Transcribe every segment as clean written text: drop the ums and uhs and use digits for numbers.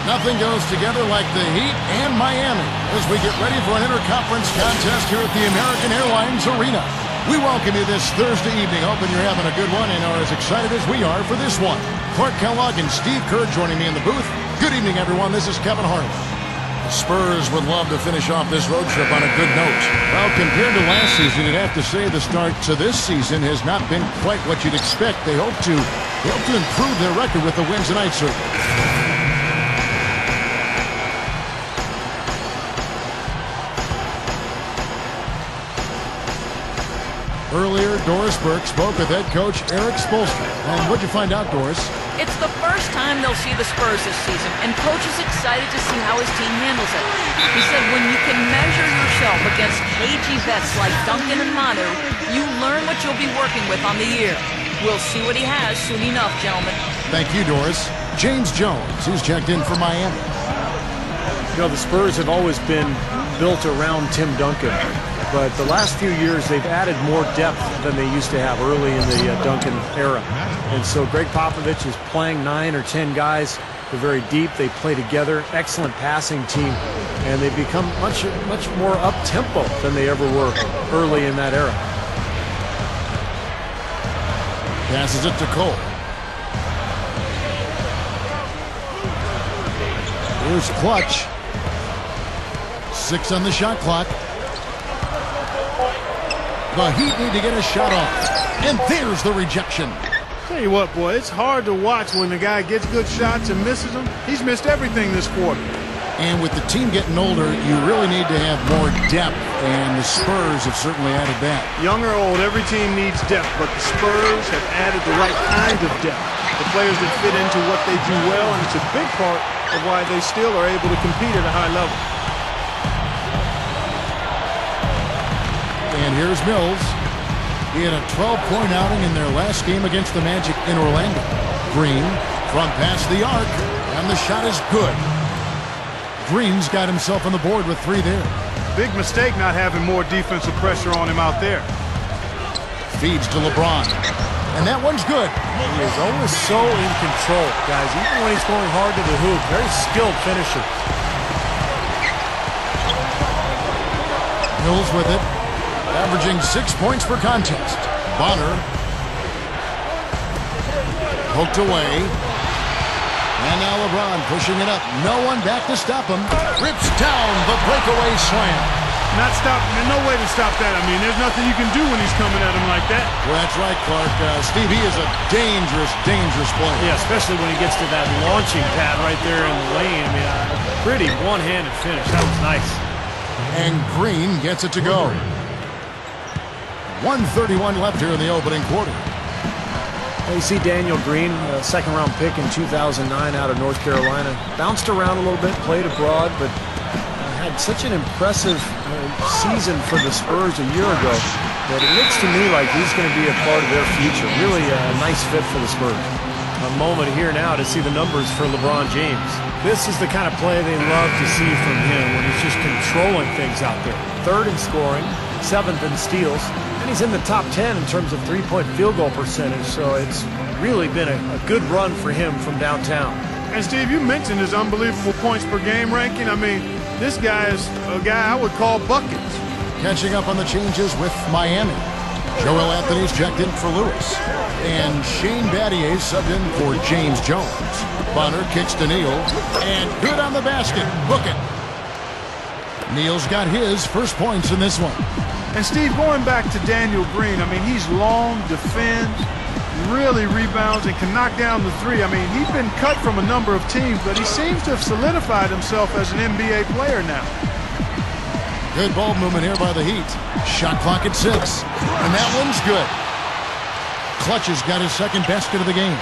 Nothing goes together like the Heat and Miami as we get ready for an interconference contest here at the American Airlines Arena. We welcome you this Thursday evening. Hoping you're having a good one and are as excited as we are for this one. Clark Kellogg and Steve Kerr joining me in the booth. Good evening, everyone. This is Kevin Harlan. The Spurs would love to finish off this road trip on a good note. Well, compared to last season, you'd have to say the start to this season has not been quite what you'd expect. They hope to improve their record with the wins tonight, certainly. Earlier, Doris Burke spoke with head coach Eric Spoelstra. And what'd you find out, Doris? It's the first time they'll see the Spurs this season, and Coach is excited to see how his team handles it. He said when you can measure yourself against cagey vets like Duncan and Manu, you learn what you'll be working with on the year. We'll see what he has soon enough, gentlemen. Thank you, Doris. James Jones, who's checked in for Miami. You know, the Spurs have always been built around Tim Duncan. But the last few years, they've added more depth than they used to have early in the Duncan era. And so Greg Popovich is playing 9 or 10 guys. They're very deep. They play together. Excellent passing team. And they've become much more up-tempo than they ever were early in that era. Passes it to Cole. Here's Clutch. 6 on the shot clock. The Heat need to get a shot off. And there's the rejection. Tell you what, boy, it's hard to watch when the guy gets good shots and misses them. He's missed everything this quarter. And with the team getting older, you really need to have more depth. And the Spurs have certainly added that. Young or old, every team needs depth, but the Spurs have added the right kind of depth. The players that fit into what they do well, and it's a big part of why they still are able to compete at a high level. And here's Mills. He had a 12-point outing in their last game against the Magic in Orlando. Green from past the arc, and the shot is good. Green's got himself on the board with 3 there. Big mistake not having more defensive pressure on him out there. Feeds to LeBron. And that one's good. He is always so in control, guys. Even when he's going hard to the hoop, very skilled finisher. Mills with it. Averaging 6 points per contest. Bonner. Poked away. And now LeBron pushing it up. No one back to stop him. Rips down the breakaway slam. There's no way to stop that. I mean, there's nothing you can do when he's coming at him like that. Well, that's right, Clark. Steve, he is a dangerous player. Yeah, especially when he gets to that launching pad right there in the lane. I mean, pretty one-handed finish. That was nice. And Green gets it to go. 1:31 left here in the opening quarter. You see Daniel Green, a second-round pick in 2009 out of North Carolina. Bounced around a little bit, played abroad, but had such an impressive season for the Spurs a year ago that it looks to me like he's going to be a part of their future. Really a nice fit for the Spurs. A moment here now to see the numbers for LeBron James. This is the kind of play they love to see from him when he's just controlling things out there. 3rd in scoring, 7th in steals, and he's in the top 10 in terms of three-point field goal percentage, so it's really been a good run for him from downtown. And Steve, you mentioned his unbelievable points per game ranking. I mean, this guy is a guy I would call buckets. Catching up on the changes with Miami. Joel Anthony's checked in for Lewis. And Shane Battier subbed in for James Jones. Bonner kicks to Neal. And good on the basket. Book it. Neal's got his first points in this one. And Steve, going back to Daniel Green, I mean, he's long, defends, really rebounds, and can knock down the 3. I mean, he's been cut from a number of teams, but he seems to have solidified himself as an NBA player now. Good ball movement here by the Heat. Shot clock at 6. And that one's good. Clutch has got his second basket of the game.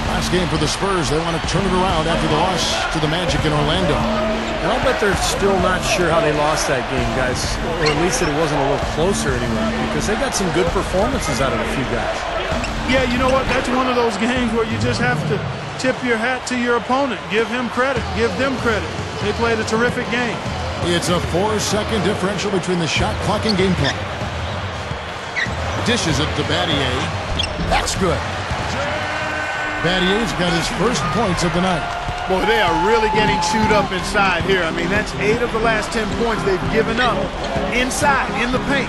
Last game for the Spurs. They want to turn it around after the loss to the Magic in Orlando. And I'll bet they're still not sure how they lost that game, guys. Or at least that it wasn't a little closer anyway. Because they got some good performances out of a few guys. Yeah, you know what? That's one of those games where you just have to tip your hat to your opponent. Give him credit. Give them credit. They played a terrific game. It's a 4-second differential between the shot clock and game clock. Dishes it to Battier. That's good. Battier's got his first points of the night. Boy, they are really getting chewed up inside here. I mean, that's 8 of the last 10 points they've given up inside, in the paint.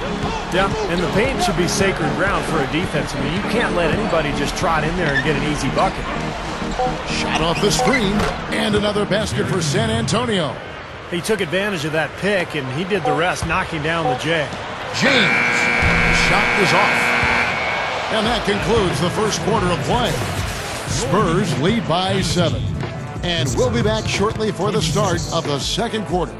Yeah, and the paint should be sacred ground for a defense. I mean, you can't let anybody just trot in there and get an easy bucket. Shot off the screen, and another basket for San Antonio. He took advantage of that pick, and he did the rest, knocking down the J. James. Shot is off. And that concludes the first quarter of play. Spurs lead by 7. And we'll be back shortly for the start of the second quarter.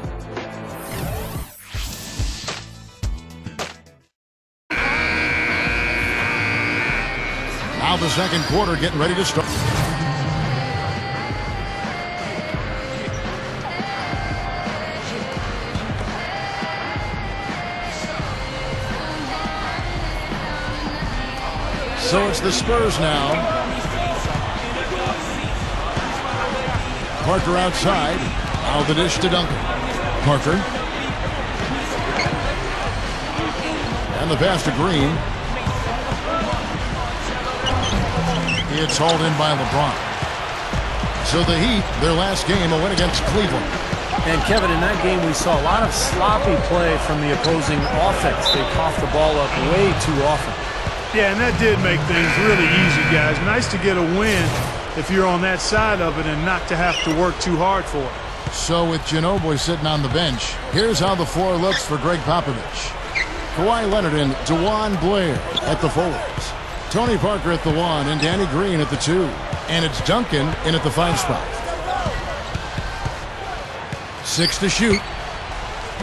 Now the second quarter getting ready to start. So it's the Spurs now. Parker outside. Now the dish to Duncan. Parker. And the pass to Green. It's hauled in by LeBron. So the Heat, their last game, a win against Cleveland. And Kevin, in that game, we saw a lot of sloppy play from the opposing offense. They coughed the ball up way too often. Yeah, and that did make things really easy, guys. Nice to get a win if you're on that side of it and not to have to work too hard for it. So with Ginobili sitting on the bench, here's how the floor looks for Greg Popovich. Kawhi Leonard and DeJuan Blair at the forwards. Tony Parker at the 1 and Danny Green at the 2. And it's Duncan in at the 5 spot. 6 to shoot.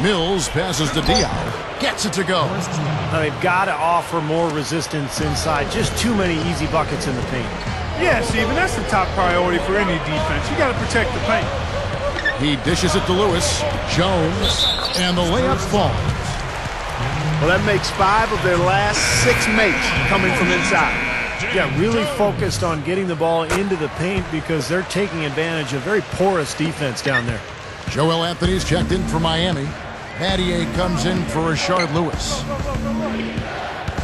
Mills passes to Diaw. Gets it to go. Now they've got to offer more resistance inside. Just too many easy buckets in the paint. Yeah, Steven, that's the top priority for any defense. You got to protect the paint. He dishes it to Lewis. Jones. And the layup falls. Well, that makes 5 of their last 6 makes coming from inside. Yeah, really focused on getting the ball into the paint because they're taking advantage of very porous defense down there. Joel Anthony's checked in for Miami. Battier comes in for Rashard Lewis.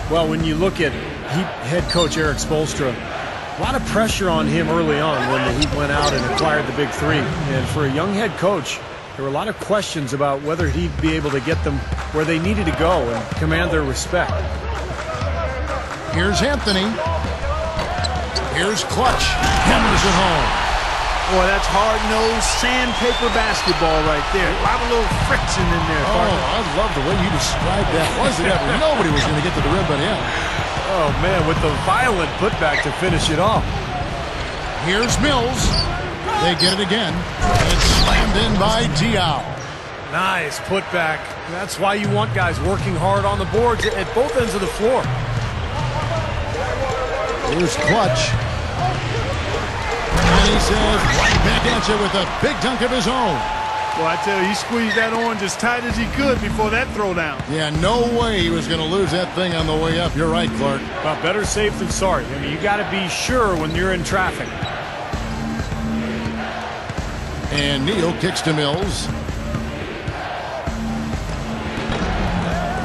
Well, when you look at head coach Eric Spoelstra, a lot of pressure on him early on when the Heat went out and acquired the big 3. And for a young head coach, there were a lot of questions about whether he'd be able to get them where they needed to go and command their respect. Here's Anthony. Here's Clutch. Hammers it home. Boy, that's hard-nosed sandpaper basketball right there. A lot of little friction in there. Oh, I love the way you described that. Was it ever? Nobody was going to get to the rim but him. Oh, man, with the violent putback to finish it off. Here's Mills. They get it again. It's slammed in by Diaw. Nice putback. That's why you want guys working hard on the boards at both ends of the floor. Here's Clutch. And he says, right back at you with a big dunk of his own. Well, I tell you, he squeezed that orange as tight as he could before that throwdown. Yeah, no way he was going to lose that thing on the way up. You're right, Clark. But better safe than sorry. I mean, you got to be sure when you're in traffic. And Neal kicks to Mills.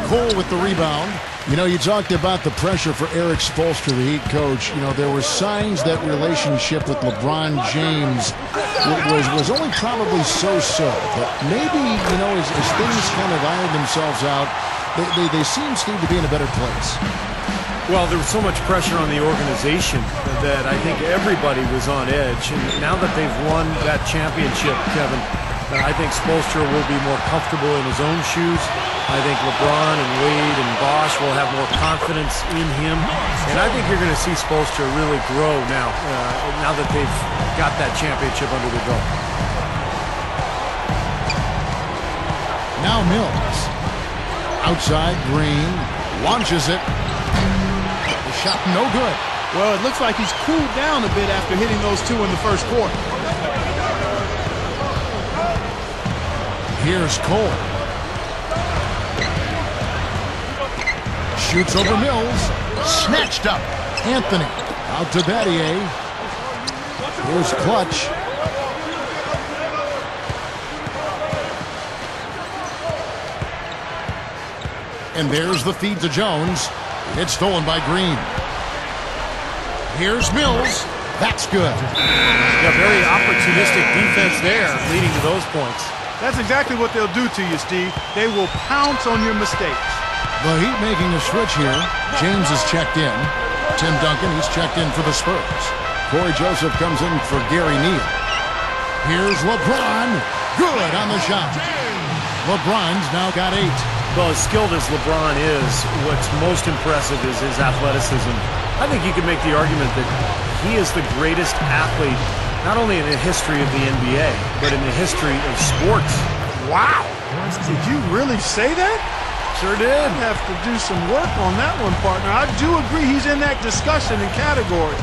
Cole with the rebound. You know, you talked about the pressure for Eric Spoelstra, the Heat coach. You know, there were signs that relationship with LeBron James was only probably so-so. But maybe, you know, as things kind of ironed themselves out, they seem, Steve, to be in a better place. Well, there was so much pressure on the organization that I think everybody was on edge. And now that they've won that championship, Kevin, I think Spoelstra will be more comfortable in his own shoes. I think LeBron and Wade and Bosch will have more confidence in him. And I think you're going to see Spoelstra really grow now, now that they've got that championship under their belt. Now Mills. Outside, Green launches it. The shot no good. Well, it looks like he's cooled down a bit after hitting those 2 in the first quarter. Here's Cole. Shoots over Mills. Snatched up. Anthony. Out to Battier. Here's Clutch. And there's the feed to Jones. It's stolen by Green. Here's Mills. That's good. Yeah, very opportunistic defense there, leading to those points. That's exactly what they'll do to you, Steve. They will pounce on your mistakes. The Heat making a switch here. James is checked in. Tim Duncan, he's checked in for the Spurs. Corey Joseph comes in for Gary Neal. Here's LeBron. Good on the shot. LeBron's now got 8. Well, as skilled as LeBron is, what's most impressive is his athleticism. I think you could make the argument that he is the greatest athlete, not only in the history of the NBA, but in the history of sports. Wow. Did you really say that? Sure did. I'd have to do some work on that one, partner. I do agree he's in that discussion and category.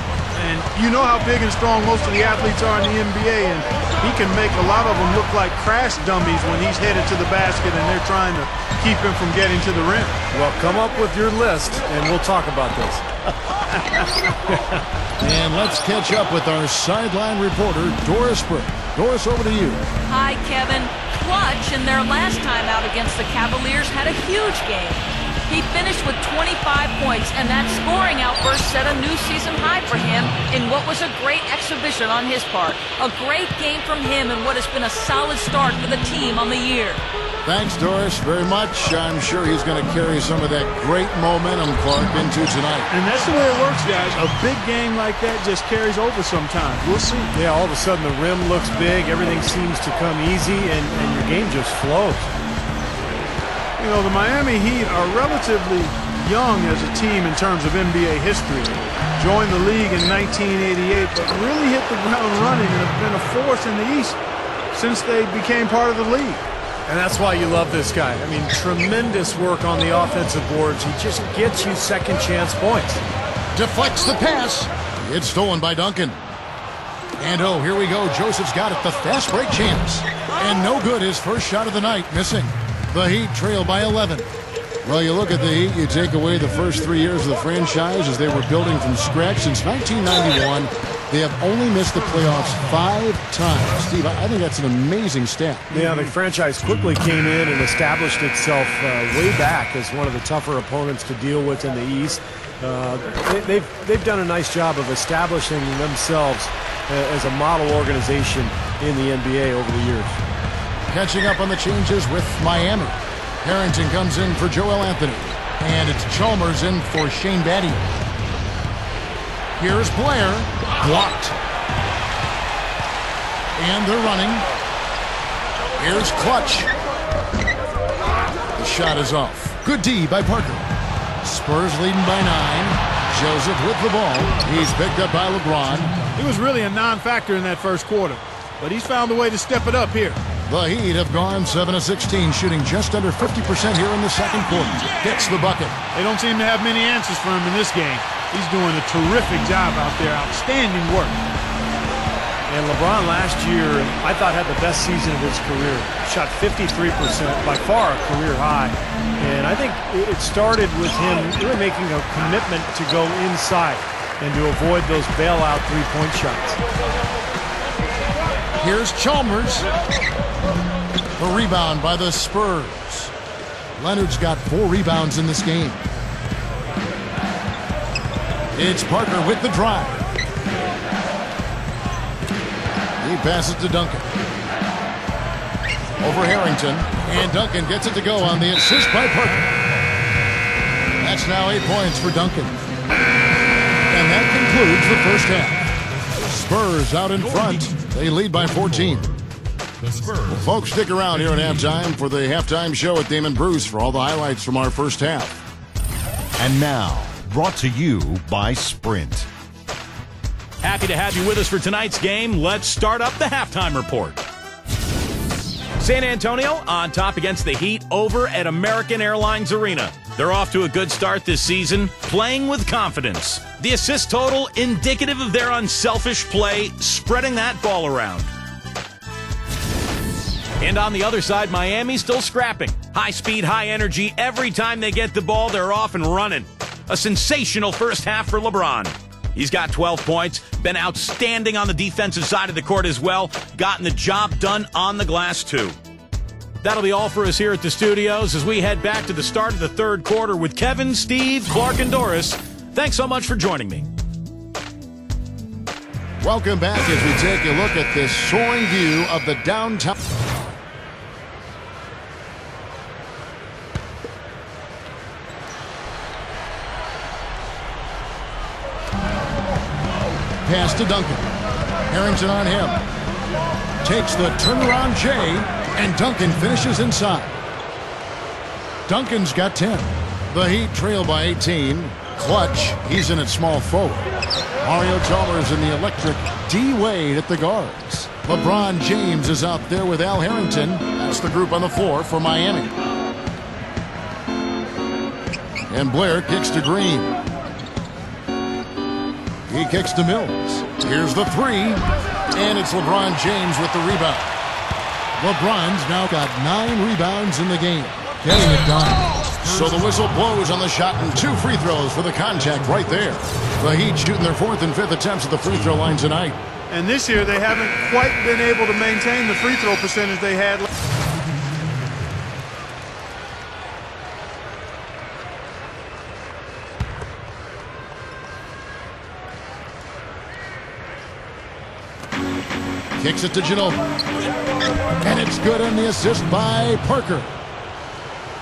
And you know how big and strong most of the athletes are in the NBA, and he can make a lot of them look like crash dummies when he's headed to the basket and they're trying to keep him from getting to the rim. Well, come up with your list, and we'll talk about this. And let's catch up with our sideline reporter, Doris Burke. Doris, over to you. Hi, Kevin. Clutch in their last time out against the Cavaliers had a huge game. He finished with 25 points, and that scoring outburst set a new season high for him in what was a great exhibition on his part. A great game from him and what has been a solid start for the team on the year. Thanks, Doris, very much. I'm sure he's going to carry some of that great momentum, Clark, into tonight. And that's the way it works, guys. A big game like that just carries over sometimes. We'll see. Yeah, all of a sudden the rim looks big, everything seems to come easy, and your game just flows. You know, the Miami Heat are relatively young as a team in terms of NBA history. Joined the league in 1988, but really hit the ground running and have been a force in the East since they became part of the league. And that's why you love this guy. I mean, tremendous work on the offensive boards. He just gets you second chance points. Deflects the pass. It's stolen by Duncan. And oh, here we go. Joseph's got it. The fast break chance. And no good. His first shot of the night missing. The Heat trail by 11. Well, you look at the Heat, you take away the first 3 years of the franchise as they were building from scratch. Since 1991, they have only missed the playoffs 5 times. Steve, I think that's an amazing stat. Yeah, the franchise quickly came in and established itself way back as one of the tougher opponents to deal with in the East. They've done a nice job of establishing themselves as a model organization in the NBA over the years. Catching up on the changes with Miami. Harrington comes in for Joel Anthony. And it's Chalmers in for Shane Battier. Here's Blair. Blocked. And they're running. Here's Clutch. The shot is off. Good D by Parker. Spurs leading by 9. Joseph with the ball. He's picked up by LeBron. He was really a non-factor in that first quarter, but he's found a way to step it up here. The Heat have gone 7 of 16, shooting just under 50% here in the second quarter. Gets the bucket. They don't seem to have many answers for him in this game. He's doing a terrific job out there. Outstanding work. And LeBron last year, I thought, had the best season of his career. Shot 53%, by far a career high. And I think it started with him really making a commitment to go inside and to avoid those bailout three-point shots. Here's Chalmers. The rebound by the Spurs. Leonard's got 4 rebounds in this game. It's Parker with the drive. He passes to Duncan. Over Harrington. And Duncan gets it to go on the assist by Parker. That's now 8 points for Duncan. And that concludes the first half. Spurs out in front. They lead by 14. Well, folks, stick around here at halftime for the halftime show at Damon Bruce for all the highlights from our first half. And now, brought to you by Sprint. Happy to have you with us for tonight's game. Let's start up the halftime report. San Antonio on top against the Heat over at American Airlines Arena. They're off to a good start this season, playing with confidence. The assist total indicative of their unselfish play, spreading that ball around. And on the other side, Miami still scrapping. High speed, high energy. Every time they get the ball, they're off and running. A sensational first half for LeBron. He's got 12 points, been outstanding on the defensive side of the court as well, gotten the job done on the glass too. That'll be all for us here at the studios as we head back to the start of the third quarter with Kevin, Steve, Clark, and Doris. Thanks so much for joining me. Welcome back as we take a look at this soaring view of the downtown. Pass to Duncan. Harrington on him. Takes the turnaround J, and Duncan finishes inside. Duncan's got 10. The Heat trail by 18. Clutch, he's in at small forward. Mario Chalmers in the electric D-Wade at the guards. LeBron James is out there with Al Harrington. That's the group on the floor for Miami. And Blair kicks to Green. He kicks to Mills. Here's the three. And it's LeBron James with the rebound. LeBron's now got 9 rebounds in the game. Getting it done. So the whistle blows on the shot and 2 free throws for the contact right there. The Heat shooting their 4th and 5th attempts at the free throw line tonight. And this year they haven't quite been able to maintain the free throw percentage they had. Kicks it to Ginobili. And it's good on the assist by Parker.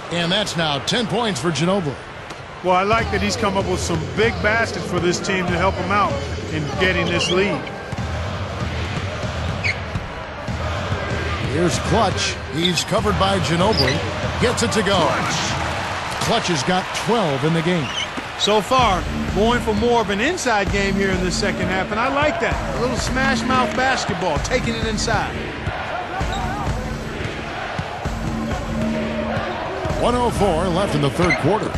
And that's now 10 points for Ginobili. Well, I like that he's come up with some big baskets for this team to help him out in getting this lead. Here's Clutch. He's covered by Ginobili. Gets it to go. Clutch has got 12 in the game. So far, going for more of an inside game here in the second half, and I like that. A little smash mouth basketball, taking it inside. 1:04 left in the third quarter.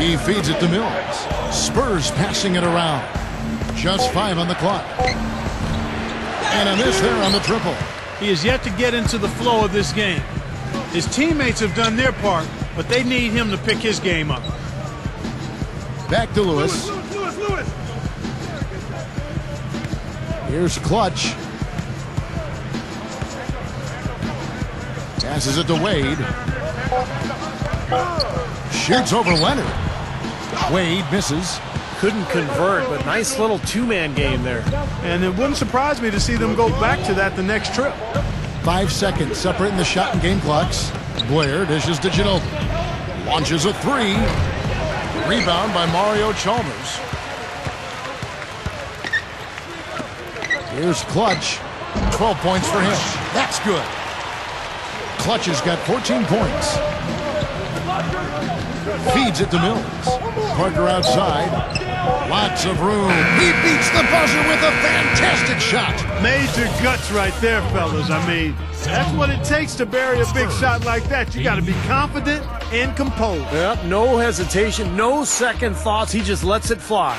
He feeds it to Mills. Spurs passing it around. Just 5 on the clock. And a miss there on the triple. He is yet to get into the flow of this game. His teammates have done their part, but they need him to pick his game up. Back to Lewis. Here's Clutch. Passes it to Wade. Shoots over Leonard. Wade misses. Couldn't convert, but nice little 2-man game there. And it wouldn't surprise me to see them go back to that the next trip. 5 seconds separating the shot and game clocks. Blair dishes to Ginobili. Launches a 3. Rebound by Mario Chalmers. Here's Clutch. 12 points for him. That's good. Clutch has got 14 points. Feeds it to Mills. Parker outside. Lots of room. He beats the buzzer with a fantastic shot. Major guts right there, fellas. I mean, that's what it takes to bury a big shot like that. You got to be confident and composed. Yep, no hesitation, no second thoughts. He just lets it fly.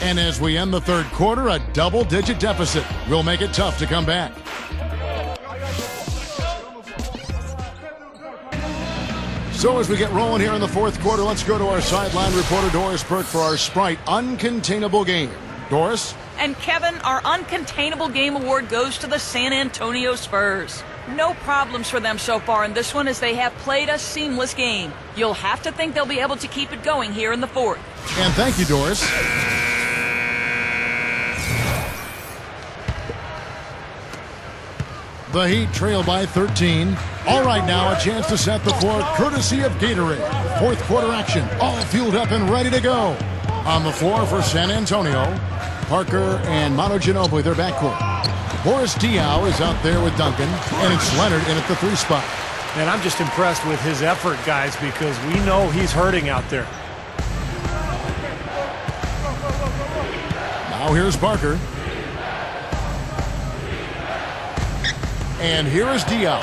And as we end the third quarter, a double-digit deficit will make it tough to come back. So as we get rolling here in the fourth quarter, let's go to our sideline reporter, Doris Burke, for our Sprite Uncontainable Game. Doris? And Kevin, our Uncontainable Game Award goes to the San Antonio Spurs. No problems for them so far in this one, as they have played a seamless game. You'll have to think they'll be able to keep it going here in the fourth. And thank you, Doris. The Heat trail by 13. All right, now a chance to set the floor courtesy of Gatorade. Fourth quarter action, all fueled up and ready to go. On the floor for San Antonio, Parker and Manu Ginobili, their backcourt. Boris Diaw is out there with Duncan, and it's Leonard in at the 3 spot. And I'm just impressed with his effort, guys, because we know he's hurting out there. Now here's Parker. And here is Diaw.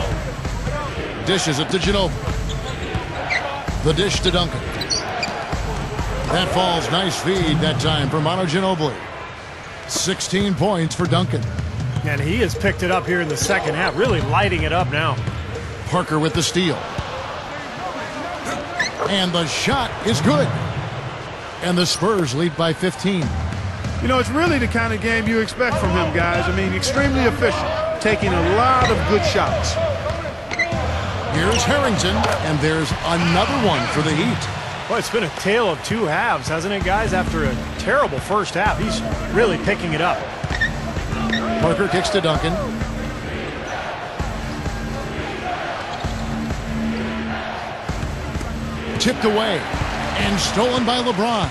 Dishes it to Ginobili. The dish to Duncan. That falls. Nice feed that time for Manu Ginobili. 16 points for Duncan. And he has picked it up here in the second half, really lighting it up now. Parker with the steal. And the shot is good. And the Spurs lead by 15. You know, it's really the kind of game you expect from him, guys. I mean, extremely efficient, taking a lot of good shots. Here's Harrington, and there's another one for the Heat. Well, it's been a tale of two halves, hasn't it, guys? After a terrible first half, he's really picking it up. Parker kicks to Duncan. Tipped away and stolen by LeBron.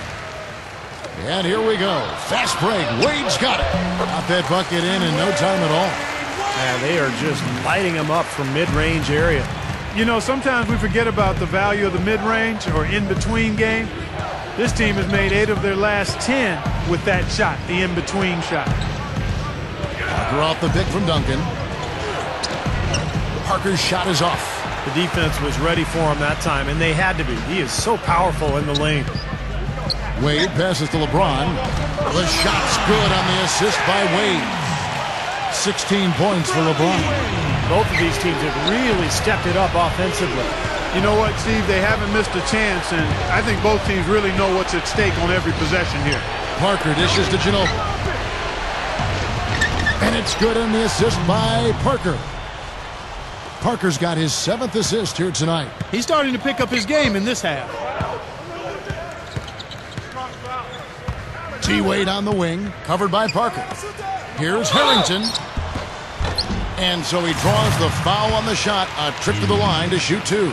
And here we go. Fast break. Wade's got it. Got that bucket in no time at all. And they are just lighting him up from mid-range area. You know, sometimes we forget about the value of the mid-range or in-between game. This team has made 8 of their last 10 with that shot, the in-between shot. Parker off the pick from Duncan. Parker's shot is off. The defense was ready for him that time, and they had to be. He is so powerful in the lane. Wade passes to LeBron. The shot's good on the assist by Wade. 16 points for LeBron. Both of these teams have really stepped it up offensively. You know what, Steve? They haven't missed a chance, and I think both teams really know what's at stake on every possession here. Parker dishes to Ginobili. And it's good on the assist by Parker. Parker's got his 7th assist here tonight. He's starting to pick up his game in this half. T-Wade on the wing, covered by Parker. Here's Harrington. And so he draws the foul on the shot. A trip to the line to shoot 2.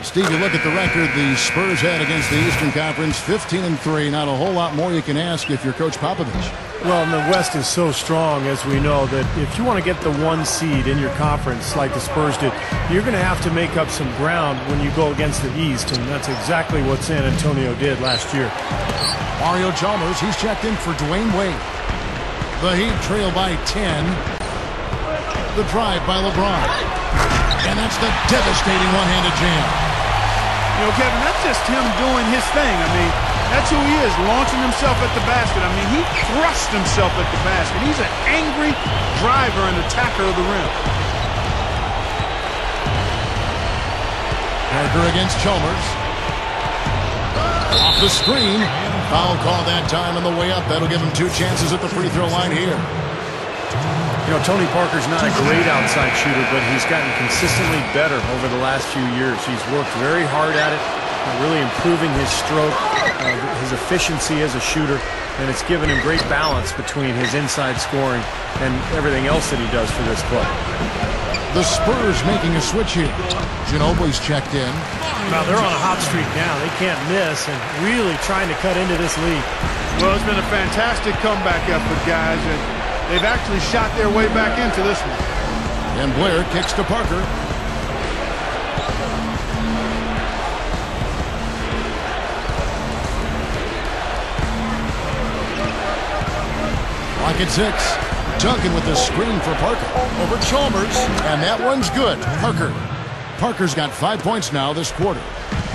Steve, you look at the record the Spurs had against the Eastern Conference, 15-3. Not a whole lot more you can ask if you're Coach Popovich. Well, and the West is so strong, as we know, that if you want to get the 1 seed in your conference like the Spurs did, you're going to have to make up some ground when you go against the East, and that's exactly what San Antonio did last year. Mario Chalmers, he's checked in for Dwayne Wade. The Heat trail by 10. The drive by LeBron. And that's the devastating one-handed jam. You know, Kevin, that's just him doing his thing. I mean, that's who he is, launching himself at the basket. I mean, he thrust himself at the basket. He's an angry driver and attacker of the rim. Parker against Chalmers. Off the screen. Foul call that time on the way up. That'll give him 2 chances at the free throw line here. You know, Tony Parker's not a great outside shooter, but he's gotten consistently better over the last few years. He's worked very hard at it, really improving his stroke, his efficiency as a shooter, and it's given him great balance between his inside scoring and everything else that he does for this club. The Spurs making a switch here. Ginobili's checked in. Now they're on a hot streak now. They can't miss and really trying to cut into this lead. Well, it's been a fantastic comeback effort, guys, and they've actually shot their way back into this one. And Blair kicks to Parker. Lock at 6. Duncan with the screen for Parker. Over Chalmers. And that one's good. Parker. Parker's got 5 points now this quarter.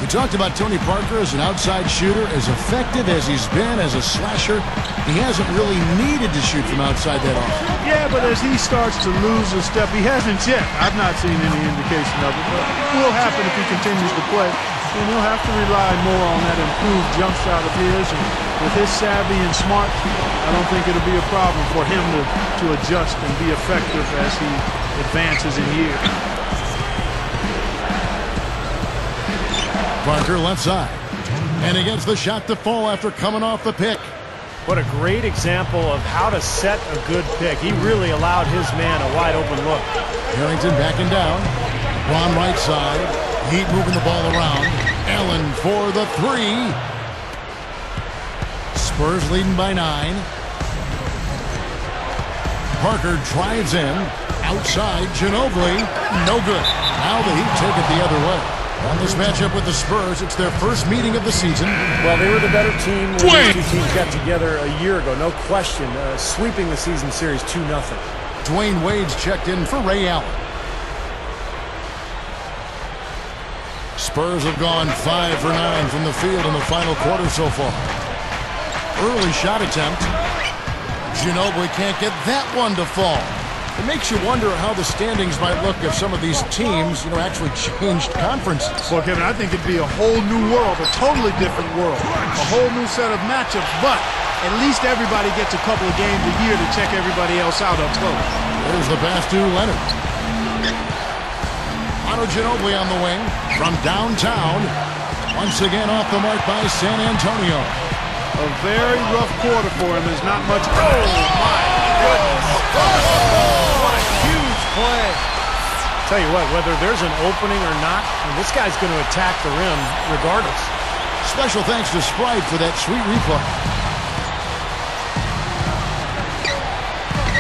We talked about Tony Parker as an outside shooter, as effective as he's been as a slasher. He hasn't really needed to shoot from outside that often. Yeah, but as he starts to lose a step, he hasn't yet. I've not seen any indication of it, but it will happen if he continues to play. And he'll have to rely more on that improved jump shot of his. And with his savvy and smart, I don't think it'll be a problem for him to adjust and be effective as he advances in years. Parker left side. And he gets the shot to fall after coming off the pick. What a great example of how to set a good pick. He really allowed his man a wide open look. Harrington backing down. Ron right side. Heat moving the ball around. Allen for the 3. Spurs leading by 9. Parker drives in. Outside, Ginobili. No good. Now the Heat take it the other way. On this matchup with the Spurs, it's their first meeting of the season. Well, they were the better team when these two teams got together a year ago, no question. Sweeping the season series 2-0. Dwayne Wade's checked in for Ray Allen. Spurs have gone 5 for 9 from the field in the final quarter so far. Early shot attempt. Ginobili can't get that one to fall. It makes you wonder how the standings might look if some of these teams, actually changed conferences. Well, Kevin, I think it'd be a whole new world, a totally different world, a whole new set of matchups, but at least everybody gets a couple of games a year to check everybody else out up close. There's the pass to Leonard. Ginobili on the wing from downtown. Once again off the mark by San Antonio. A very rough quarter for him. There's not much. Oh, my goodness. What a huge play. Tell you what, whether there's an opening or not, this guy's going to attack the rim regardless. Special thanks to Sprite for that sweet replay.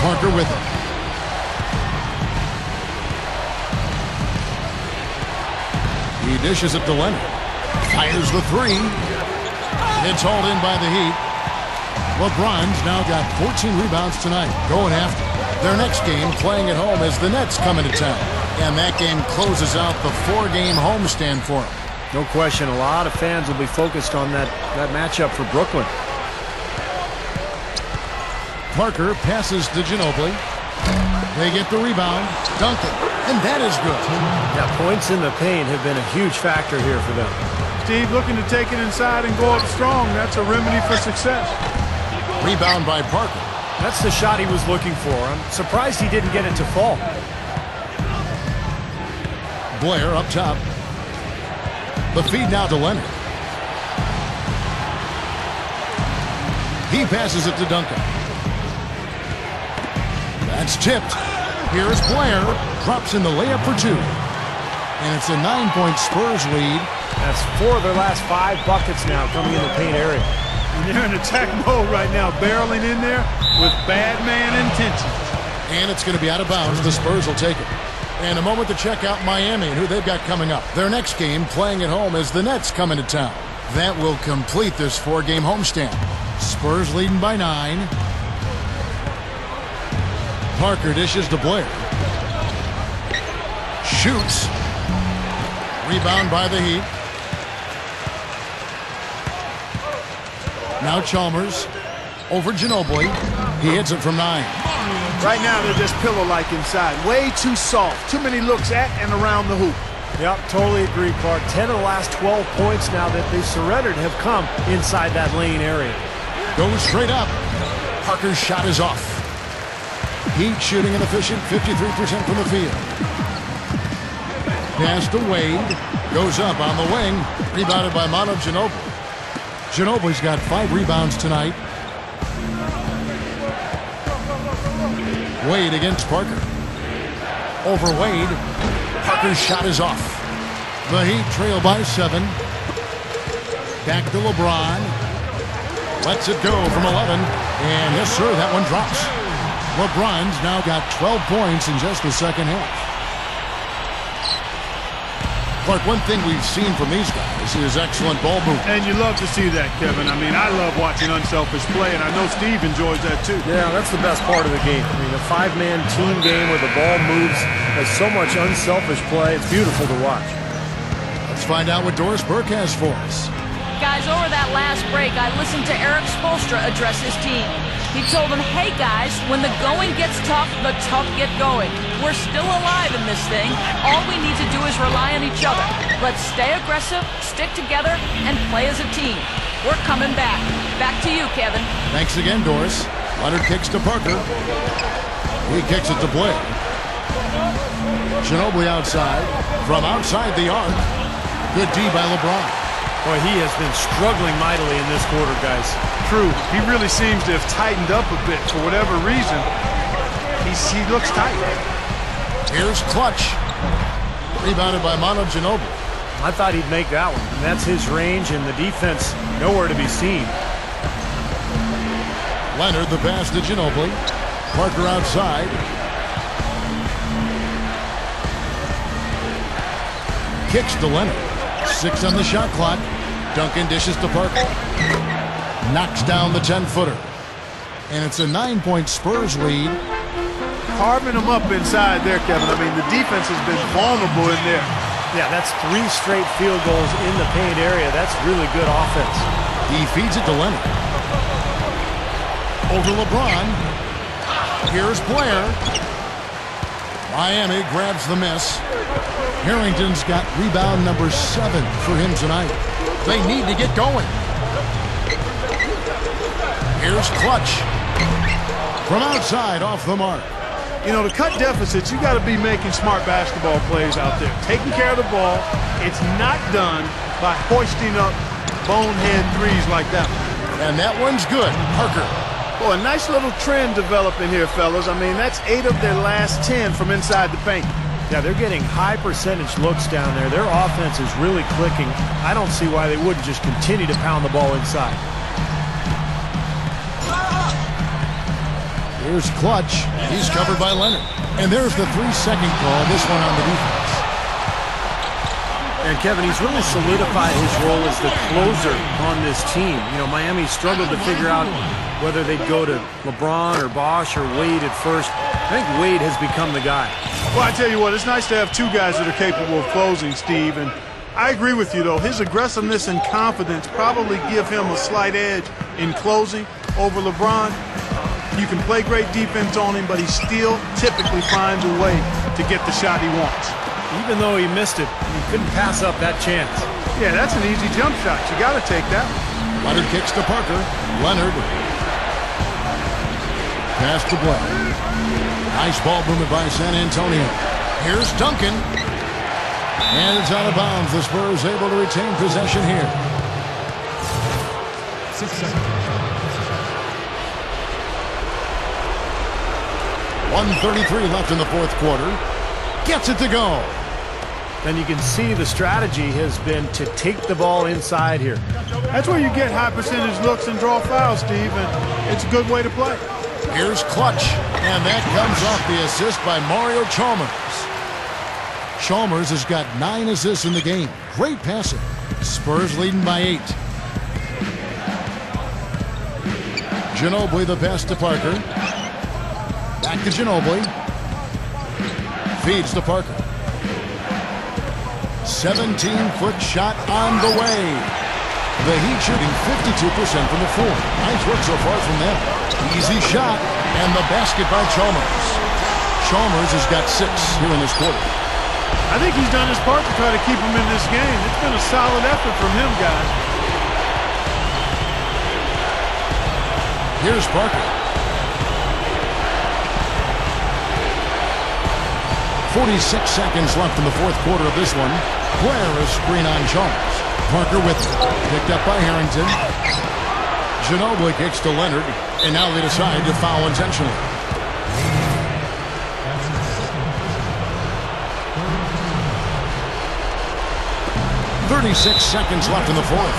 Parker with it. He dishes it to Leonard. Fires the three. It's hauled in by the Heat. LeBron's now got 14 rebounds tonight, going after. Their next game, playing at home, as the Nets coming to town. And that game closes out the 4-game homestand for them. No question, a lot of fans will be focused on that matchup for Brooklyn. Parker passes to Ginobili. They get the rebound. Duncan. And that is good. Yeah, points in the paint have been a huge factor here for them. Steve looking to take it inside and go up strong. That's a remedy for success. Rebound by Parker. That's the shot he was looking for. I'm surprised he didn't get it to fall. Blair up top. The feed now to Leonard. He passes it to Duncan. That's tipped. Here's Blair. Drops in the layup for two. And it's a 9-point Spurs lead. That's 4 of their last 5 buckets now coming in the paint area. And they're in attack mode right now, barreling in there with bad man intentions. And it's going to be out of bounds. The Spurs will take it. And a moment to check out Miami and who they've got coming up. Their next game, playing at home, as the Nets come into town. That will complete this 4-game homestand. Spurs leading by 9. Parker dishes to Blair. Shoots. Rebound by the Heat. Now Chalmers over Ginobili. He hits it from 9. Right now they're just pillow-like inside. Way too soft. Too many looks at and around the hoop. Yep, totally agree, Clark. 10 of the last 12 points now that they surrendered have come inside that lane area. Goes straight up. Parker's shot is off. Heat shooting an efficient 53% from the field. Pass to Wade. Goes up on the wing. Rebounded by Manu Ginobili. Ginobili's got 5 rebounds tonight. Wade against Parker. Over Wade. Parker's shot is off. The Heat trail by 7. Back to LeBron. Lets it go from 11. And yes, sir, that one drops. LeBron's now got 12 points in just the second half. Clark, one thing we've seen from these guys is excellent ball movement. And you love to see that, Kevin. I mean, I love watching unselfish play, and I know Steve enjoys that too. Yeah, that's the best part of the game. I mean, a 5-man team game where the ball moves, has so much unselfish play. It's beautiful to watch. Let's find out what Doris Burke has for us. Guys, over that last break, I listened to Eric Spoelstra address his team. He told them, hey guys, when the going gets tough, the tough get going. We're still alive in this thing. All we need to do is rely on each other. Let's stay aggressive, stick together, and play as a team. We're coming back. Back to you, Kevin. Thanks again, Doris. Leonard kicks to Parker. He kicks it to Blair. Ginobili outside. From outside the arc. Good D by LeBron. Boy, he has been struggling mightily in this quarter, guys. True. He really seems to have tightened up a bit for whatever reason. He looks tight. Here's Clutch. Rebounded by Manu Ginobili. I thought he'd make that one. And that's his range, and the defense nowhere to be seen. Leonard, the pass to Ginobili. Parker outside. Kicks to Leonard. 6 on the shot clock. Duncan dishes to Parker. Knocks down the 10-footer. And it's a 9-point Spurs lead. Carving them up inside there, Kevin. I mean, the defense has been vulnerable in there. Yeah, that's 3 straight field goals in the paint area. That's really good offense. He feeds it to Leonard. Over LeBron. Here's Blair. Miami grabs the miss. Harrington's got rebound number 7 for him tonight. They need to get going. Here's Clutch. From outside, off the mark. You know, to cut deficits, you got to be making smart basketball plays out there. Taking care of the ball. It's not done by hoisting up bonehead threes like that one. And that one's good. Parker. Well, a nice little trend developing here, fellas. I mean, that's 8 of their last 10 from inside the paint. Yeah, they're getting high percentage looks down there. Their offense is really clicking. I don't see why they wouldn't just continue to pound the ball inside. Here's Clutch. He's covered by Leonard. And there's the 3-second call. This one on the defense. And Kevin, he's really solidified his role as the closer on this team. You know, Miami struggled to figure out whether they'd go to LeBron or Bosh or Wade at first. I think Wade has become the guy. Well, I tell you what, it's nice to have 2 guys that are capable of closing, Steve. And I agree with you, though. His aggressiveness and confidence probably give him a slight edge in closing over LeBron. You can play great defense on him, but he still typically finds a way to get the shot he wants. Even though he missed it, he couldn't pass up that chance. Yeah, that's an easy jump shot. You got to take that. Leonard kicks to Parker. Leonard. Pass to Blair. Nice ball movement by San Antonio. Here's Duncan. And it's out of bounds. The Spurs able to retain possession here. 6 seconds. 1:33 left in the fourth quarter. Gets it to go. And you can see the strategy has been to take the ball inside here. That's where you get high percentage looks and draw fouls, Steve, and it's a good way to play. Here's Clutch, and that comes off the assist by Mario Chalmers. Chalmers has got 9 assists in the game. Great passing. Spurs leading by 8. Ginobili the pass to Parker. Back to Ginobili. Feeds to Parker. 17-foot shot on the way. The Heat shooting 52% from the floor. Nice work so far from them. Easy shot, and the basket by Chalmers. Chalmers has got 6 here in this quarter. I think he's done his part to try to keep him in this game. It's been a solid effort from him, guys. Here's Parker. 46 seconds left in the fourth quarter of this one. Blair is screen on Chalmers. Parker with it. Picked up by Harrington. Ginobili kicks to Leonard. And now they decide to foul intentionally. "36 seconds left in the fourth.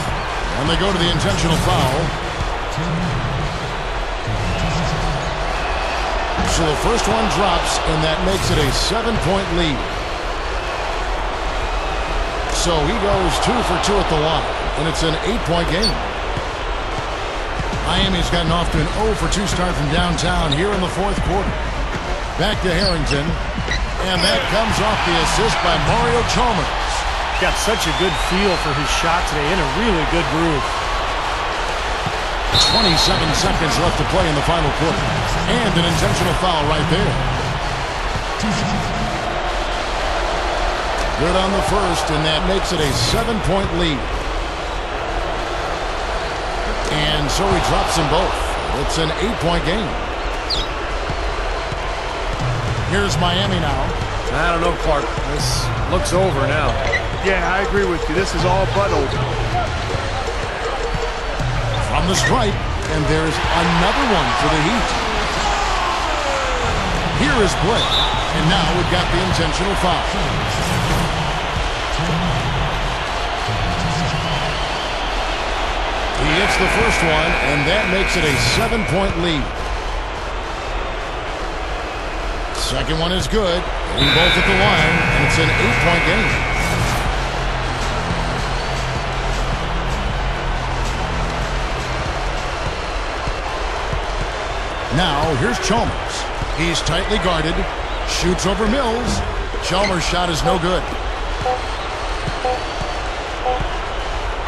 And they go to the intentional foul. So the first one drops, and that makes it a 7-point lead. So he goes 2 for 2 at the line, and it's an 8-point game. Miami's gotten off to an 0 for 2 start from downtown here in the fourth quarter. Back to Harrington, and that comes off the assist by Mario Chalmers. Got such a good feel for his shot today, in a really good groove. 27 seconds left to play in the final quarter. And an intentional foul right there. Good on the first, and that makes it a 7-point lead. And so he drops them both. It's an 8-point game. Here's Miami now. I don't know, Clark. This looks over now. Yeah, I agree with you. This is all but over. From the stripe, and there's another one for the Heat. Here is Blake, and now we've got the intentional foul. He hits the first one, and that makes it a 7-point lead. Second one is good. Hitting both at the line, and it's an 8-point game. Now, here's Chalmers. He's tightly guarded. Shoots over Mills. Chalmers' shot is no good.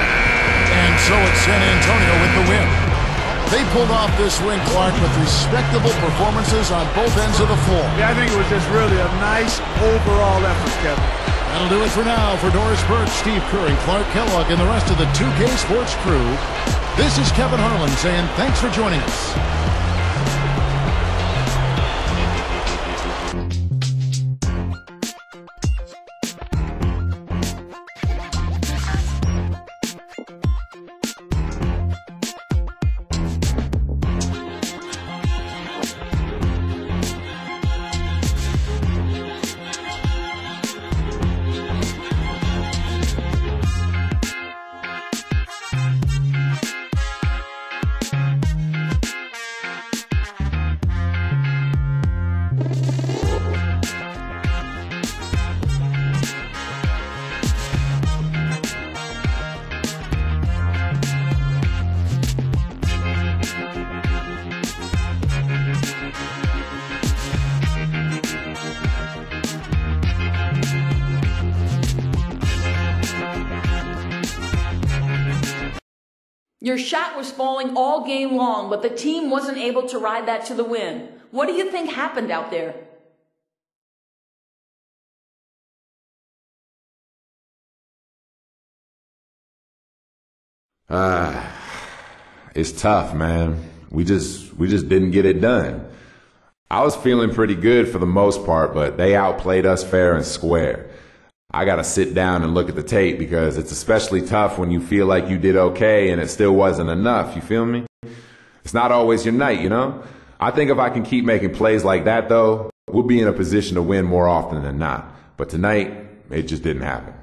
And so it's San Antonio with the win. They pulled off this win, Clark, with respectable performances on both ends of the floor. Yeah, I think it was just really a nice overall effort, Kevin. That'll do it for now. For Doris Burke, Steve Kerr, and Clark Kellogg, and the rest of the 2K Sports crew, this is Kevin Harlan saying thanks for joining us. Your shot was falling all game long, but the team wasn't able to ride that to the win. What do you think happened out there? It's tough, man. We just didn't get it done. I was feeling pretty good for the most part, but they outplayed us fair and square. I got to sit down and look at the tape because it's especially tough when you feel like you did okay and it still wasn't enough. You feel me? It's not always your night, you know? I think if I can keep making plays like that, though, we'll be in a position to win more often than not. But tonight, it just didn't happen.